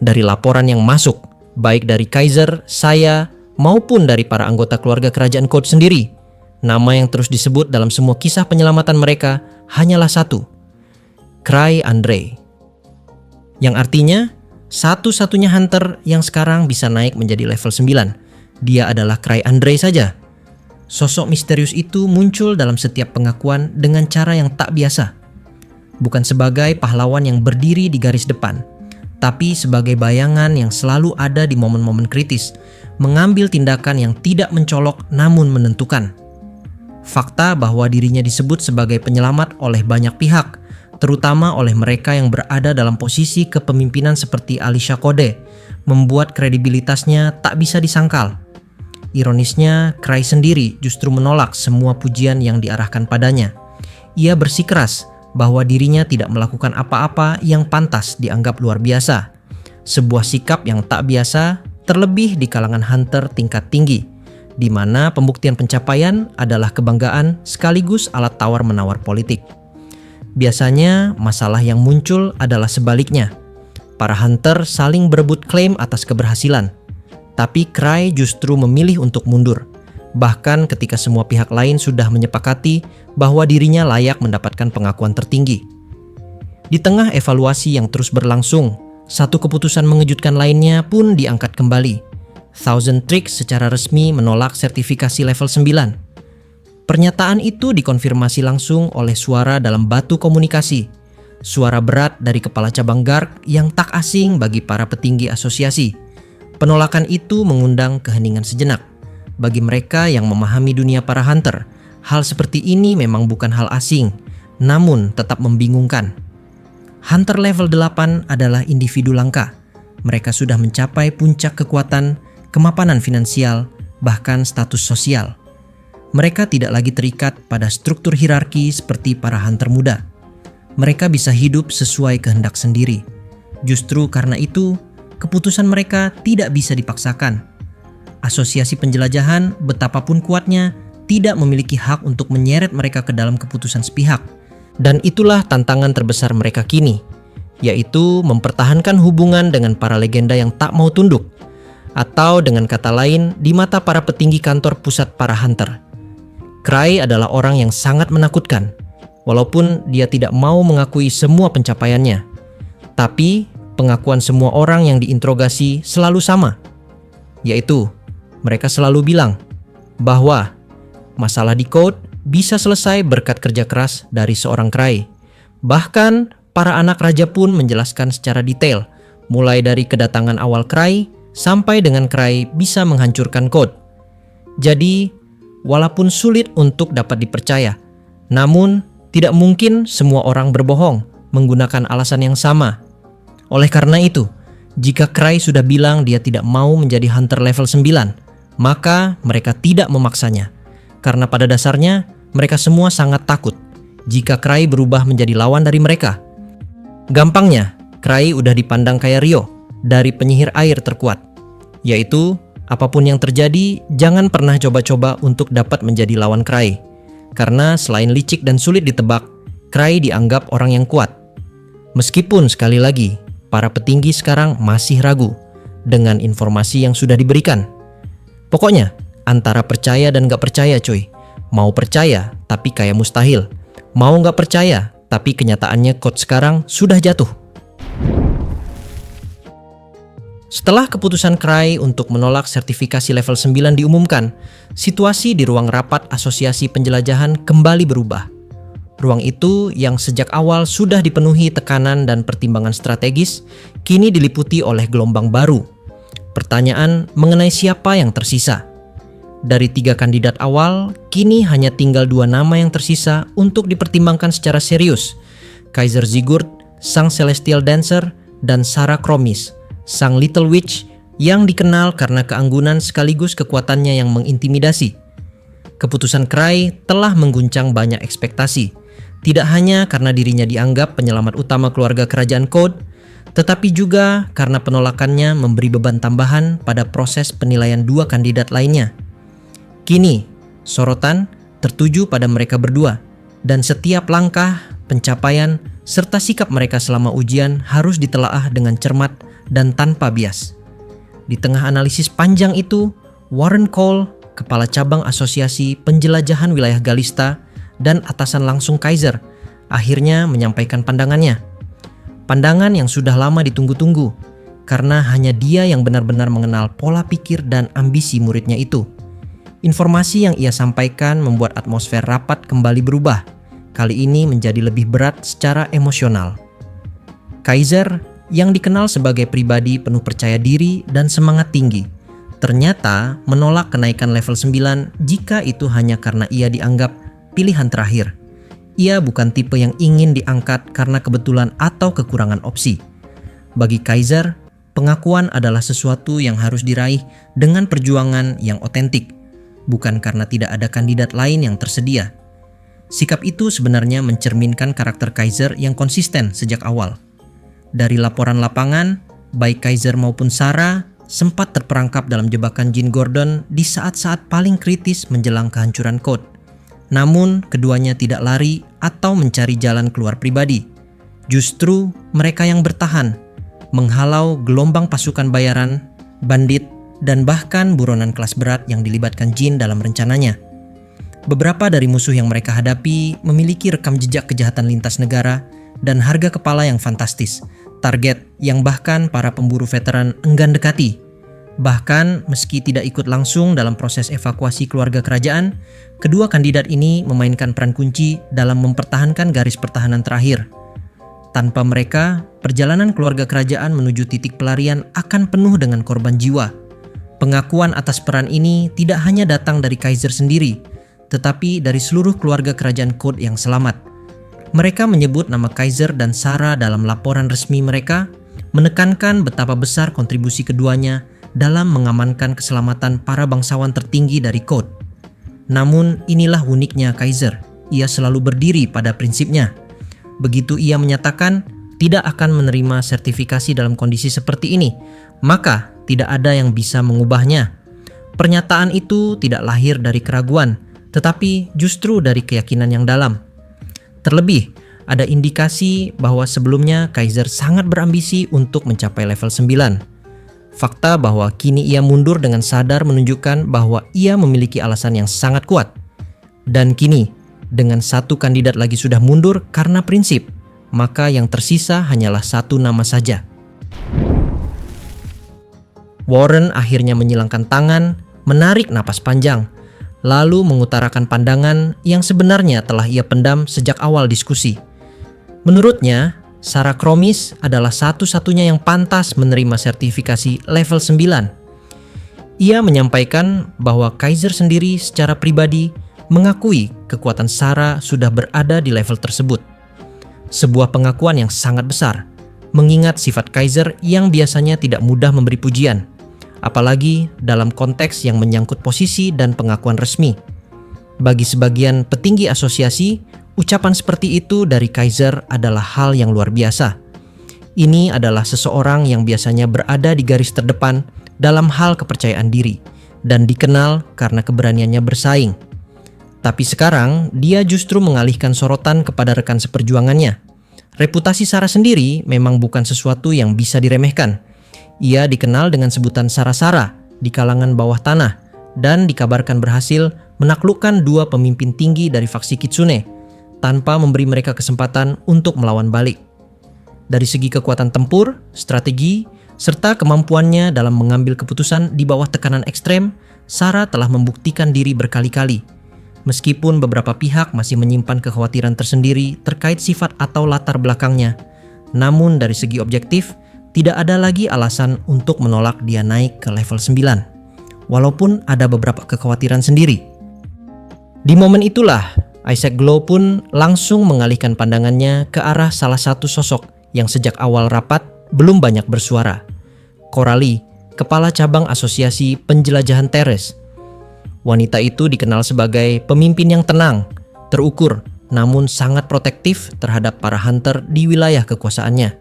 Dari laporan yang masuk, baik dari Kaiser, saya, maupun dari para anggota keluarga kerajaan Code sendiri, nama yang terus disebut dalam semua kisah penyelamatan mereka hanyalah satu, Cry Andre. Yang artinya, satu-satunya hunter yang sekarang bisa naik menjadi level 9. Dia adalah Cry Andre saja. Sosok misterius itu muncul dalam setiap pengakuan dengan cara yang tak biasa. Bukan sebagai pahlawan yang berdiri di garis depan, tapi sebagai bayangan yang selalu ada di momen-momen kritis, mengambil tindakan yang tidak mencolok namun menentukan. Fakta bahwa dirinya disebut sebagai penyelamat oleh banyak pihak, terutama oleh mereka yang berada dalam posisi kepemimpinan seperti Alicia Code, membuat kredibilitasnya tak bisa disangkal. Ironisnya, Cry sendiri justru menolak semua pujian yang diarahkan padanya. Ia bersikeras bahwa dirinya tidak melakukan apa-apa yang pantas dianggap luar biasa. Sebuah sikap yang tak biasa, terlebih di kalangan hunter tingkat tinggi, di mana pembuktian pencapaian adalah kebanggaan sekaligus alat tawar-menawar politik. Biasanya, masalah yang muncul adalah sebaliknya. Para hunter saling berebut klaim atas keberhasilan, tapi Cry justru memilih untuk mundur. Bahkan ketika semua pihak lain sudah menyepakati bahwa dirinya layak mendapatkan pengakuan tertinggi. Di tengah evaluasi yang terus berlangsung, satu keputusan mengejutkan lainnya pun diangkat kembali. Thousand Tricks secara resmi menolak sertifikasi level 9. Pernyataan itu dikonfirmasi langsung oleh suara dalam batu komunikasi. Suara berat dari kepala cabang guard yang tak asing bagi para petinggi asosiasi. Penolakan itu mengundang keheningan sejenak. Bagi mereka yang memahami dunia para hunter, hal seperti ini memang bukan hal asing, namun tetap membingungkan. Hunter level 8 adalah individu langka. Mereka sudah mencapai puncak kekuatan, kemapanan finansial, bahkan status sosial. Mereka tidak lagi terikat pada struktur hierarki seperti para hunter muda. Mereka bisa hidup sesuai kehendak sendiri. Justru karena itu, keputusan mereka tidak bisa dipaksakan. Asosiasi penjelajahan, betapapun kuatnya, tidak memiliki hak untuk menyeret mereka ke dalam keputusan sepihak. Dan itulah tantangan terbesar mereka kini, yaitu mempertahankan hubungan dengan para legenda yang tak mau tunduk. Atau dengan kata lain, di mata para petinggi kantor pusat para hunter, Cry adalah orang yang sangat menakutkan, walaupun dia tidak mau mengakui semua pencapaiannya. Tapi, pengakuan semua orang yang diinterogasi selalu sama, yaitu mereka selalu bilang bahwa masalah di Code bisa selesai berkat kerja keras dari seorang Cry. Bahkan, para anak raja pun menjelaskan secara detail, mulai dari kedatangan awal Cry sampai dengan Cry bisa menghancurkan Code. Jadi, walaupun sulit untuk dapat dipercaya, namun tidak mungkin semua orang berbohong menggunakan alasan yang sama. Oleh karena itu, jika Cry sudah bilang dia tidak mau menjadi hunter level 9, maka mereka tidak memaksanya. Karena pada dasarnya, mereka semua sangat takut jika Cry berubah menjadi lawan dari mereka. Gampangnya, Cry udah dipandang kayak Rio dari penyihir air terkuat, yaitu apapun yang terjadi, jangan pernah coba-coba untuk dapat menjadi lawan Cry. Karena selain licik dan sulit ditebak, Cry dianggap orang yang kuat. Meskipun sekali lagi, para petinggi sekarang masih ragu dengan informasi yang sudah diberikan. Pokoknya, antara percaya dan gak percaya cuy. Mau percaya, tapi kayak mustahil. Mau gak percaya, tapi kenyataannya Code sekarang sudah jatuh. Setelah keputusan Cry untuk menolak sertifikasi level 9 diumumkan, situasi di ruang rapat asosiasi penjelajahan kembali berubah. Ruang itu yang sejak awal sudah dipenuhi tekanan dan pertimbangan strategis, kini diliputi oleh gelombang baru. Pertanyaan mengenai siapa yang tersisa. Dari 3 kandidat awal, kini hanya tinggal 2 nama yang tersisa untuk dipertimbangkan secara serius. Kaiser Sigurd, sang Celestial Dancer, dan Sarah Kromis, sang Little Witch yang dikenal karena keanggunan sekaligus kekuatannya yang mengintimidasi. Keputusan Cry telah mengguncang banyak ekspektasi, tidak hanya karena dirinya dianggap penyelamat utama keluarga kerajaan Code, tetapi juga karena penolakannya memberi beban tambahan pada proses penilaian 2 kandidat lainnya. Kini, sorotan tertuju pada mereka berdua, dan setiap langkah pencapaian, serta sikap mereka selama ujian harus ditelaah dengan cermat dan tanpa bias. Di tengah analisis panjang itu, Warren Cole, kepala cabang Asosiasi Penjelajahan Wilayah Galista dan atasan langsung Kaiser, akhirnya menyampaikan pandangannya. Pandangan yang sudah lama ditunggu-tunggu, karena hanya dia yang benar-benar mengenal pola pikir dan ambisi muridnya itu. Informasi yang ia sampaikan membuat atmosfer rapat kembali berubah, kali ini menjadi lebih berat secara emosional. Kaiser, yang dikenal sebagai pribadi penuh percaya diri dan semangat tinggi, ternyata menolak kenaikan level 9 jika itu hanya karena ia dianggap pilihan terakhir. Ia bukan tipe yang ingin diangkat karena kebetulan atau kekurangan opsi. Bagi Kaiser, pengakuan adalah sesuatu yang harus diraih dengan perjuangan yang otentik, bukan karena tidak ada kandidat lain yang tersedia. Sikap itu sebenarnya mencerminkan karakter Kaiser yang konsisten sejak awal. Dari laporan lapangan, baik Kaiser maupun Sarah sempat terperangkap dalam jebakan Jin Gordon di saat-saat paling kritis menjelang kehancuran Code. Namun, keduanya tidak lari atau mencari jalan keluar pribadi. Justru mereka yang bertahan, menghalau gelombang pasukan bayaran, bandit, dan bahkan buronan kelas berat yang dilibatkan Jin dalam rencananya. Beberapa dari musuh yang mereka hadapi memiliki rekam jejak kejahatan lintas negara dan harga kepala yang fantastis, target yang bahkan para pemburu veteran enggan dekati. Bahkan meski tidak ikut langsung dalam proses evakuasi keluarga kerajaan, kedua kandidat ini memainkan peran kunci dalam mempertahankan garis pertahanan terakhir. Tanpa mereka, perjalanan keluarga kerajaan menuju titik pelarian akan penuh dengan korban jiwa. Pengakuan atas peran ini tidak hanya datang dari Kaiser sendiri, tetapi dari seluruh keluarga kerajaan Code yang selamat. Mereka menyebut nama Kaiser dan Sarah dalam laporan resmi mereka, menekankan betapa besar kontribusi keduanya dalam mengamankan keselamatan para bangsawan tertinggi dari Code. Namun inilah uniknya Kaiser, ia selalu berdiri pada prinsipnya. Begitu ia menyatakan tidak akan menerima sertifikasi dalam kondisi seperti ini, maka tidak ada yang bisa mengubahnya. Pernyataan itu tidak lahir dari keraguan, tetapi justru dari keyakinan yang dalam. Terlebih, ada indikasi bahwa sebelumnya Kaiser sangat berambisi untuk mencapai level 9. Fakta bahwa kini ia mundur dengan sadar menunjukkan bahwa ia memiliki alasan yang sangat kuat. Dan kini, dengan satu kandidat lagi sudah mundur karena prinsip, maka yang tersisa hanyalah satu nama saja. Warren akhirnya menyilangkan tangan, menarik napas panjang, lalu mengutarakan pandangan yang sebenarnya telah ia pendam sejak awal diskusi. Menurutnya, Sarah Cromis adalah satu-satunya yang pantas menerima sertifikasi level 9. Ia menyampaikan bahwa Kaiser sendiri secara pribadi mengakui kekuatan Sarah sudah berada di level tersebut. Sebuah pengakuan yang sangat besar, mengingat sifat Kaiser yang biasanya tidak mudah memberi pujian, apalagi dalam konteks yang menyangkut posisi dan pengakuan resmi. Bagi sebagian petinggi asosiasi, ucapan seperti itu dari Kaiser adalah hal yang luar biasa. Ini adalah seseorang yang biasanya berada di garis terdepan dalam hal kepercayaan diri dan dikenal karena keberaniannya bersaing. Tapi sekarang dia justru mengalihkan sorotan kepada rekan seperjuangannya. Reputasi Sarah sendiri memang bukan sesuatu yang bisa diremehkan. Ia dikenal dengan sebutan Sarah-Sarah di kalangan bawah tanah dan dikabarkan berhasil menaklukkan dua pemimpin tinggi dari faksi Kitsune tanpa memberi mereka kesempatan untuk melawan balik. Dari segi kekuatan tempur, strategi, serta kemampuannya dalam mengambil keputusan di bawah tekanan ekstrem, Sarah telah membuktikan diri berkali-kali. Meskipun beberapa pihak masih menyimpan kekhawatiran tersendiri terkait sifat atau latar belakangnya, namun dari segi objektif, tidak ada lagi alasan untuk menolak dia naik ke level 9, walaupun ada beberapa kekhawatiran sendiri. Di momen itulah, Isaac Glow pun langsung mengalihkan pandangannya ke arah salah satu sosok yang sejak awal rapat belum banyak bersuara. Coralie, kepala cabang Asosiasi Penjelajahan Teres. Wanita itu dikenal sebagai pemimpin yang tenang, terukur, namun sangat protektif terhadap para hunter di wilayah kekuasaannya.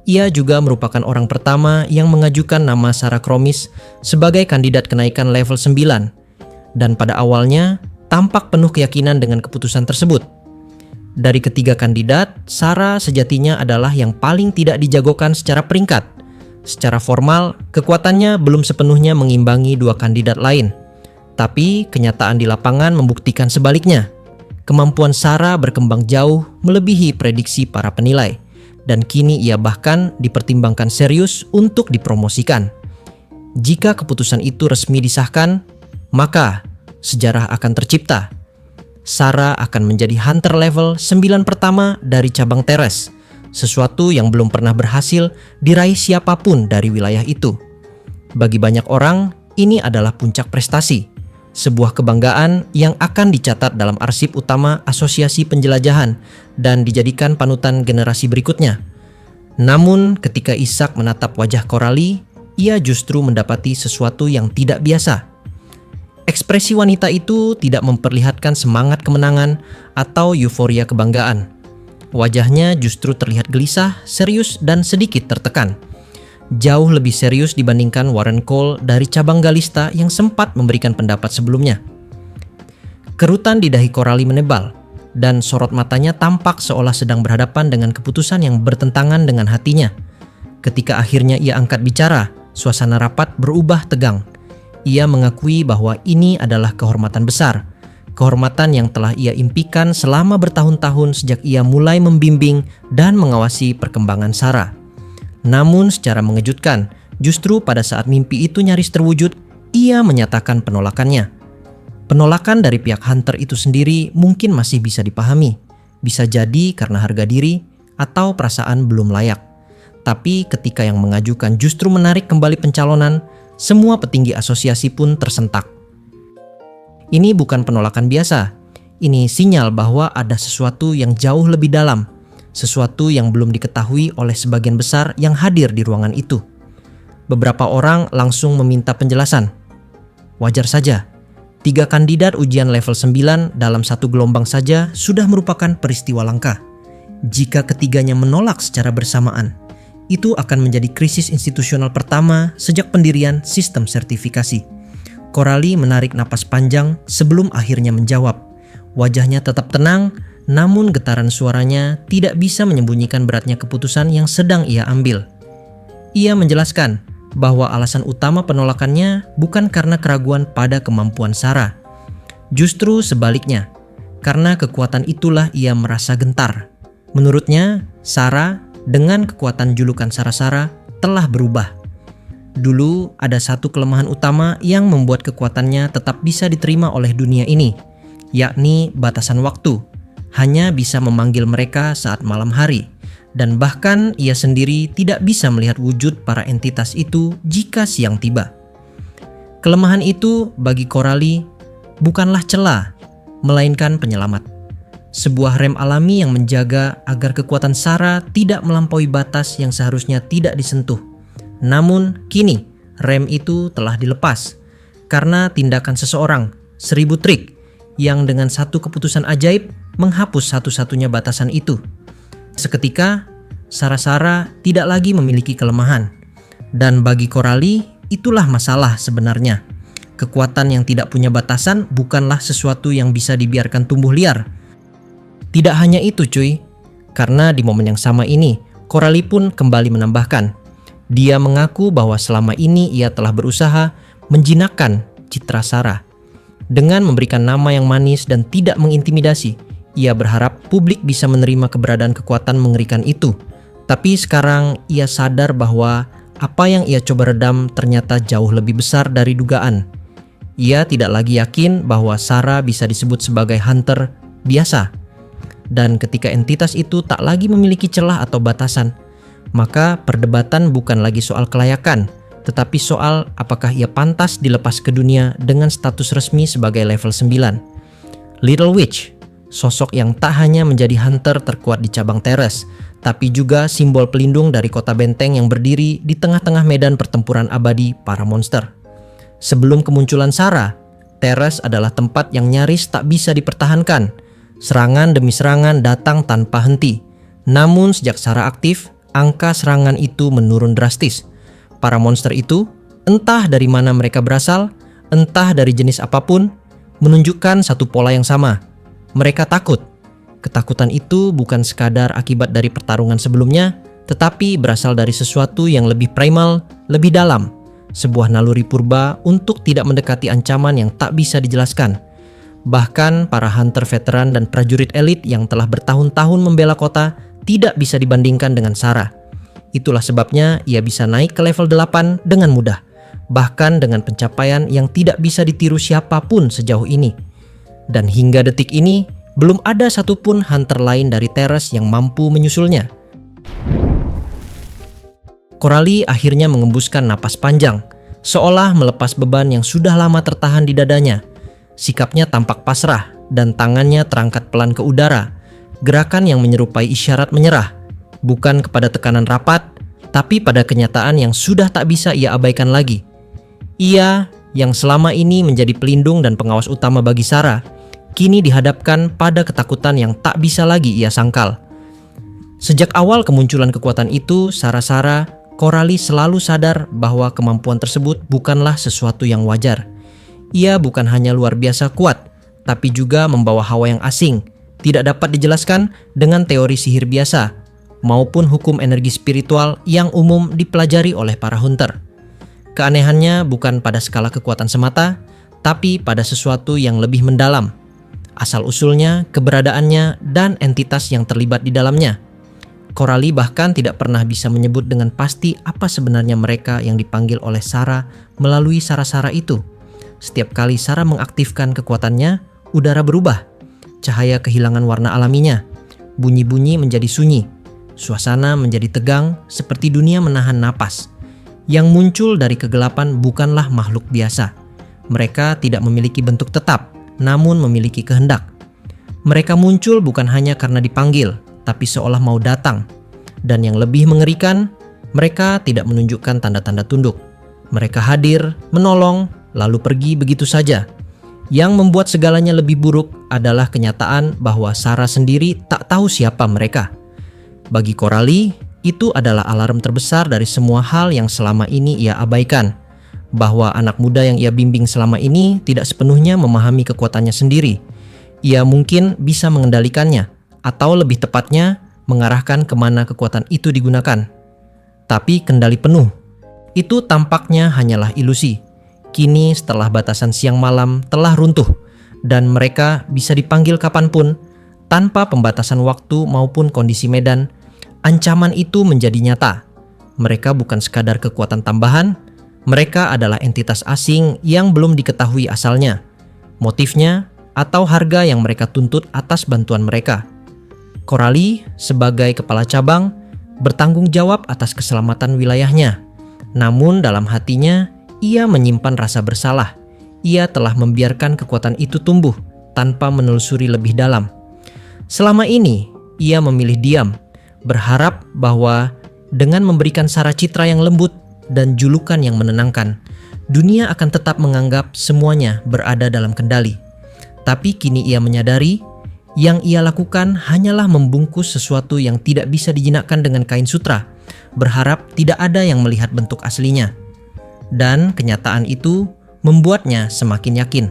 Ia juga merupakan orang pertama yang mengajukan nama Sarah Cromis sebagai kandidat kenaikan level 9. Dan pada awalnya, tampak penuh keyakinan dengan keputusan tersebut. Dari ketiga kandidat, Sarah sejatinya adalah yang paling tidak dijagokan secara peringkat. Secara formal, kekuatannya belum sepenuhnya mengimbangi dua kandidat lain. Tapi kenyataan di lapangan membuktikan sebaliknya. Kemampuan Sarah berkembang jauh melebihi prediksi para penilai. Dan kini ia bahkan dipertimbangkan serius untuk dipromosikan. Jika keputusan itu resmi disahkan, maka sejarah akan tercipta. Sarah akan menjadi hunter level 9 pertama dari cabang teres, sesuatu yang belum pernah berhasil diraih siapapun dari wilayah itu. Bagi banyak orang, ini adalah puncak prestasi, sebuah kebanggaan yang akan dicatat dalam arsip utama Asosiasi Penjelajahan dan dijadikan panutan generasi berikutnya. Namun, ketika Ishak menatap wajah Coralie, ia justru mendapati sesuatu yang tidak biasa. Ekspresi wanita itu tidak memperlihatkan semangat kemenangan atau euforia kebanggaan. Wajahnya justru terlihat gelisah, serius, dan sedikit tertekan. Jauh lebih serius dibandingkan Warren Cole dari cabang Galista yang sempat memberikan pendapat sebelumnya. Kerutan di dahi Coralie menebal, dan sorot matanya tampak seolah sedang berhadapan dengan keputusan yang bertentangan dengan hatinya. Ketika akhirnya ia angkat bicara, suasana rapat berubah tegang. Ia mengakui bahwa ini adalah kehormatan besar, kehormatan yang telah ia impikan selama bertahun-tahun sejak ia mulai membimbing dan mengawasi perkembangan Sarah. Namun secara mengejutkan, justru pada saat mimpi itu nyaris terwujud, ia menyatakan penolakannya. Penolakan dari pihak Hunter itu sendiri mungkin masih bisa dipahami, bisa jadi karena harga diri atau perasaan belum layak. Tapi ketika yang mengajukan justru menarik kembali pencalonan, semua petinggi asosiasi pun tersentak. Ini bukan penolakan biasa. Ini sinyal bahwa ada sesuatu yang jauh lebih dalam, sesuatu yang belum diketahui oleh sebagian besar yang hadir di ruangan itu. Beberapa orang langsung meminta penjelasan. Wajar saja, 3 kandidat ujian level 9 dalam satu gelombang saja sudah merupakan peristiwa langka. Jika ketiganya menolak secara bersamaan, itu akan menjadi krisis institusional pertama sejak pendirian sistem sertifikasi. Coralie menarik napas panjang sebelum akhirnya menjawab. Wajahnya tetap tenang, namun getaran suaranya tidak bisa menyembunyikan beratnya keputusan yang sedang ia ambil. Ia menjelaskan bahwa alasan utama penolakannya bukan karena keraguan pada kemampuan Sarah. Justru sebaliknya, karena kekuatan itulah ia merasa gentar. Menurutnya, Sarah dengan kekuatan julukan Sara-Sara telah berubah. Dulu ada satu kelemahan utama yang membuat kekuatannya tetap bisa diterima oleh dunia ini, yakni batasan waktu. Hanya bisa memanggil mereka saat malam hari, dan bahkan ia sendiri tidak bisa melihat wujud para entitas itu jika siang tiba. Kelemahan itu bagi Coralie bukanlah celah, melainkan penyelamat. Sebuah rem alami yang menjaga agar kekuatan Sarah tidak melampaui batas yang seharusnya tidak disentuh. Namun kini rem itu telah dilepas karena tindakan seseorang, 1000 trik, yang dengan satu keputusan ajaib menghapus satu-satunya batasan itu. Seketika, Sara-Sara tidak lagi memiliki kelemahan. Dan bagi Coralie, itulah masalah sebenarnya. Kekuatan yang tidak punya batasan bukanlah sesuatu yang bisa dibiarkan tumbuh liar. Tidak hanya itu cuy, karena di momen yang sama ini, Coralie pun kembali menambahkan. Dia mengaku bahwa selama ini ia telah berusaha menjinakkan citra Sarah. Dengan memberikan nama yang manis dan tidak mengintimidasi, ia berharap publik bisa menerima keberadaan kekuatan mengerikan itu. Tapi sekarang ia sadar bahwa apa yang ia coba redam ternyata jauh lebih besar dari dugaan. Ia tidak lagi yakin bahwa Sarah bisa disebut sebagai hunter biasa. Dan ketika entitas itu tak lagi memiliki celah atau batasan, maka perdebatan bukan lagi soal kelayakan, tetapi soal apakah ia pantas dilepas ke dunia dengan status resmi sebagai level 9. Little Witch, sosok yang tak hanya menjadi hunter terkuat di cabang teres, tapi juga simbol pelindung dari kota benteng yang berdiri di tengah-tengah medan pertempuran abadi para monster. Sebelum kemunculan Sarah, teres adalah tempat yang nyaris tak bisa dipertahankan. Serangan demi serangan datang tanpa henti. Namun sejak Sarah aktif, angka serangan itu menurun drastis. Para monster itu, entah dari mana mereka berasal, entah dari jenis apapun, menunjukkan satu pola yang sama. Mereka takut. Ketakutan itu bukan sekadar akibat dari pertarungan sebelumnya, tetapi berasal dari sesuatu yang lebih primal, lebih dalam. Sebuah naluri purba untuk tidak mendekati ancaman yang tak bisa dijelaskan. Bahkan para hunter veteran dan prajurit elit yang telah bertahun-tahun membela kota tidak bisa dibandingkan dengan Sarah. Itulah sebabnya ia bisa naik ke level 8 dengan mudah. Bahkan dengan pencapaian yang tidak bisa ditiru siapapun sejauh ini. Dan hingga detik ini, belum ada satupun hunter lain dari Teres yang mampu menyusulnya. Coralie akhirnya mengembuskan napas panjang, seolah melepas beban yang sudah lama tertahan di dadanya. Sikapnya tampak pasrah dan tangannya terangkat pelan ke udara, gerakan yang menyerupai isyarat menyerah, bukan kepada tekanan rapat, tapi pada kenyataan yang sudah tak bisa ia abaikan lagi. Ia, yang selama ini menjadi pelindung dan pengawas utama bagi Sarah, kini dihadapkan pada ketakutan yang tak bisa lagi ia sangkal. Sejak awal kemunculan kekuatan itu, Coralie selalu sadar bahwa kemampuan tersebut bukanlah sesuatu yang wajar. Ia bukan hanya luar biasa kuat, tapi juga membawa hawa yang asing, tidak dapat dijelaskan dengan teori sihir biasa, maupun hukum energi spiritual yang umum dipelajari oleh para hunter. Keanehannya bukan pada skala kekuatan semata, tapi pada sesuatu yang lebih mendalam. Asal-usulnya, keberadaannya, dan entitas yang terlibat di dalamnya. Coralie bahkan tidak pernah bisa menyebut dengan pasti apa sebenarnya mereka yang dipanggil oleh Sarah melalui Sara-Sara itu. Setiap kali Sarah mengaktifkan kekuatannya, udara berubah. Cahaya kehilangan warna alaminya. Bunyi-bunyi menjadi sunyi. Suasana menjadi tegang seperti dunia menahan napas. Yang muncul dari kegelapan bukanlah makhluk biasa. Mereka tidak memiliki bentuk tetap, namun memiliki kehendak. Mereka muncul bukan hanya karena dipanggil, tapi seolah mau datang. Dan yang lebih mengerikan, mereka tidak menunjukkan tanda-tanda tunduk. Mereka hadir, menolong, lalu pergi begitu saja. Yang membuat segalanya lebih buruk adalah kenyataan bahwa Sarah sendiri tak tahu siapa mereka. Bagi Coralie, itu adalah alarm terbesar dari semua hal yang selama ini ia abaikan. Bahwa anak muda yang ia bimbing selama ini tidak sepenuhnya memahami kekuatannya sendiri. Ia mungkin bisa mengendalikannya, atau lebih tepatnya mengarahkan kemana kekuatan itu digunakan. Tapi kendali penuh, itu tampaknya hanyalah ilusi. Kini setelah batasan siang malam telah runtuh, dan mereka bisa dipanggil kapanpun, tanpa pembatasan waktu maupun kondisi medan, ancaman itu menjadi nyata. Mereka bukan sekadar kekuatan tambahan, mereka adalah entitas asing yang belum diketahui asalnya, motifnya, atau harga yang mereka tuntut atas bantuan mereka. Coralie, sebagai kepala cabang, bertanggung jawab atas keselamatan wilayahnya. Namun dalam hatinya, ia menyimpan rasa bersalah. Ia telah membiarkan kekuatan itu tumbuh tanpa menelusuri lebih dalam. Selama ini, ia memilih diam, berharap bahwa dengan memberikan Sarah citra yang lembut dan julukan yang menenangkan, dunia akan tetap menganggap semuanya berada dalam kendali. Tapi kini ia menyadari, yang ia lakukan hanyalah membungkus sesuatu yang tidak bisa dijinakkan dengan kain sutra, berharap tidak ada yang melihat bentuk aslinya. Dan kenyataan itu membuatnya semakin yakin.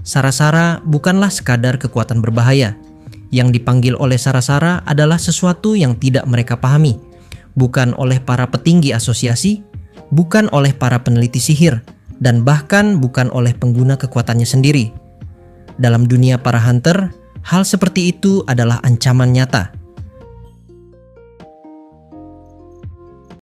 Sara-Sara bukanlah sekadar kekuatan berbahaya. Yang dipanggil oleh Sara-Sara adalah sesuatu yang tidak mereka pahami. Bukan oleh para petinggi asosiasi, bukan oleh para peneliti sihir, dan bahkan bukan oleh pengguna kekuatannya sendiri. Dalam dunia para hunter, hal seperti itu adalah ancaman nyata.